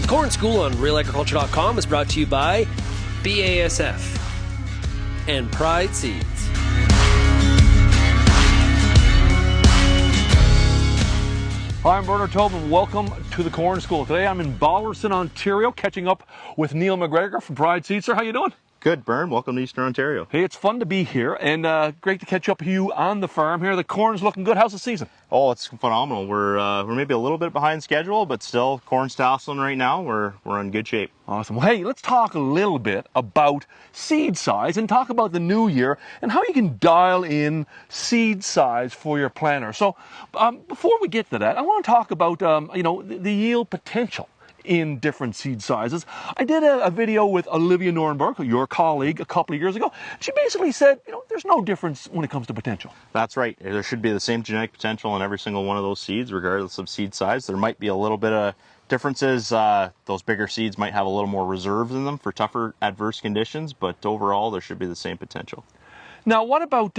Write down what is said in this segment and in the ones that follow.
Corn School on RealAgriculture.com is brought to you by BASF and Pride Seeds. Hi, I'm Bernard Tobin. Welcome to the Corn School. Today I'm in Ballarson, Ontario, catching up with Neil McGregor from Pride Seeds. Sir, how you doing? Good, Bern. Welcome to Eastern Ontario. Hey, it's fun to be here, and great to catch up with you on the farm here. The corn's looking good. How's the season? Oh, it's phenomenal. We're maybe a little bit behind schedule, but still, corn's tasseling right now. We're in good shape. Awesome. Well, hey, let's talk a little bit about seed size and talk about the new year and how you can dial in seed size for your planter. So, before we get to that, I want to talk about the yield potential in different seed sizes. I did a video with Olivia Norenberg, your colleague, a couple of years ago. She basically said, there's no difference when it comes to potential. That's right. There should be the same genetic potential in every single one of those seeds, regardless of seed size. There might be a little bit of differences. Those bigger seeds might have a little more reserves in them for tougher adverse conditions, but overall there should be the same potential. Now, what about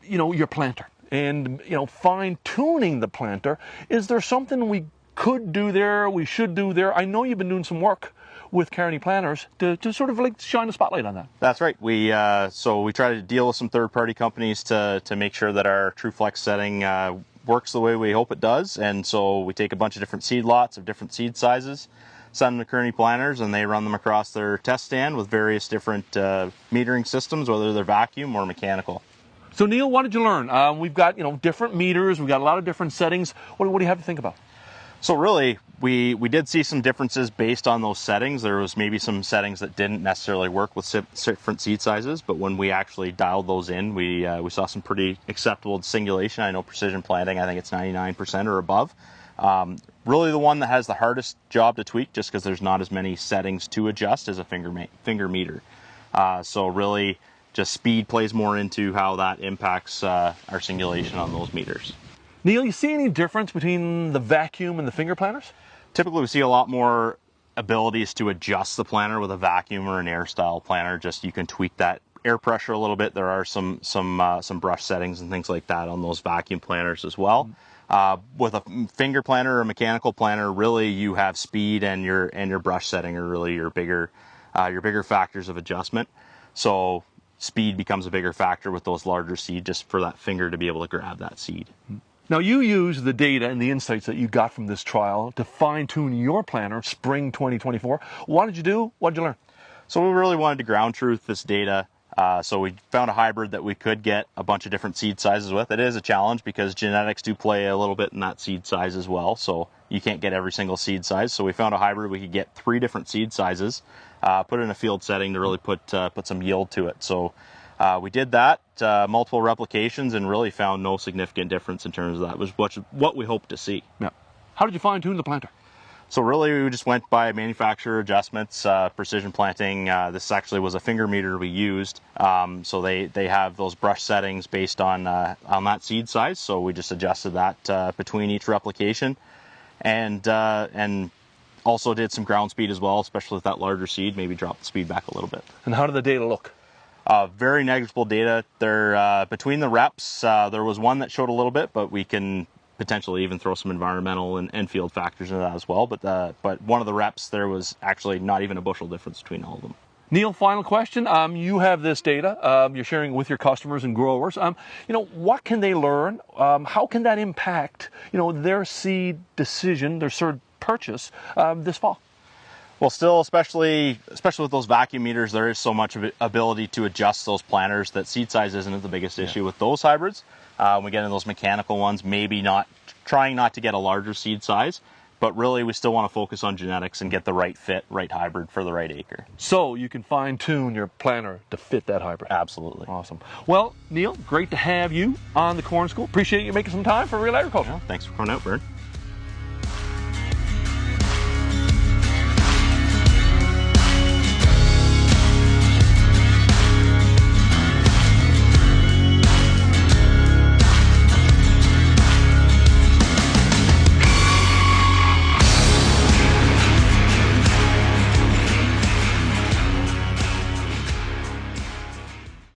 your planter and fine-tuning the planter? Is there something we could do there, we should do there? I know you've been doing some work with Kearney Planters to sort of like shine a spotlight on that. That's right. We try to deal with some third-party companies to make sure that our TrueFlex setting works the way we hope it does. And so we take a bunch of different seed lots of different seed sizes, send them to Kearney Planters, and they run them across their test stand with various different metering systems, whether they're vacuum or mechanical. So Neil, what did you learn? We've got different meters, we've got a lot of different settings. What do you have to think about? So really, we did see some differences based on those settings. There was maybe some settings that didn't necessarily work with different seed sizes, but when we actually dialed those in, we saw some pretty acceptable singulation. I know precision planting, I think it's 99% or above. Really the one that has the hardest job to tweak, just because there's not as many settings to adjust, is a finger meter. So really, just speed plays more into how that impacts our singulation on those meters. Neil, you see any difference between the vacuum and the finger planters? Typically, we see a lot more abilities to adjust the planter with a vacuum or an air style planter. Just you can tweak that air pressure a little bit. There are some brush settings and things like that on those vacuum planters as well. With a finger planter or a mechanical planter, really you have speed and your brush setting are really your bigger factors of adjustment. So speed becomes a bigger factor with those larger seed, just for that finger to be able to grab that seed. Now, you use the data and the insights that you got from this trial to fine-tune your planter spring 2024. What did you do? What did you learn? So we really wanted to ground truth this data. So we found a hybrid that we could get a bunch of different seed sizes with. It is a challenge because genetics do play a little bit in that seed size as well. So you can't get every single seed size. So we found a hybrid we could get 3 different seed sizes, put it in a field setting to really put some yield to it. So we did that, multiple replications, and really found no significant difference in terms of that. It was what we hoped to see. Yeah. How did you fine-tune the planter? So really, we just went by manufacturer adjustments, precision planting. This actually was a finger meter we used. So they have those brush settings based on that seed size. So we just adjusted that between each replication, and also did some ground speed as well, especially with that larger seed. Maybe drop the speed back a little bit. And how did the data look? Very negligible data. There between the reps, there was one that showed a little bit, but we can potentially even throw some environmental and field factors into that as well. But one of the reps, there was actually not even a bushel difference between all of them. Neil, final question. You have this data. You're sharing it with your customers and growers. What can they learn? How can that impact their seed decision, their seed purchase this fall? Well, still, especially with those vacuum meters, there is so much ability to adjust those planters that seed size isn't the biggest issue with those hybrids. When we get in those mechanical ones, maybe trying not to get a larger seed size, but really we still want to focus on genetics and get the right fit, right hybrid for the right acre. So you can fine-tune your planter to fit that hybrid. Absolutely. Awesome. Well, Neil, great to have you on the Corn School. Appreciate you making some time for Real Agriculture. Yeah, thanks for coming out, Vern.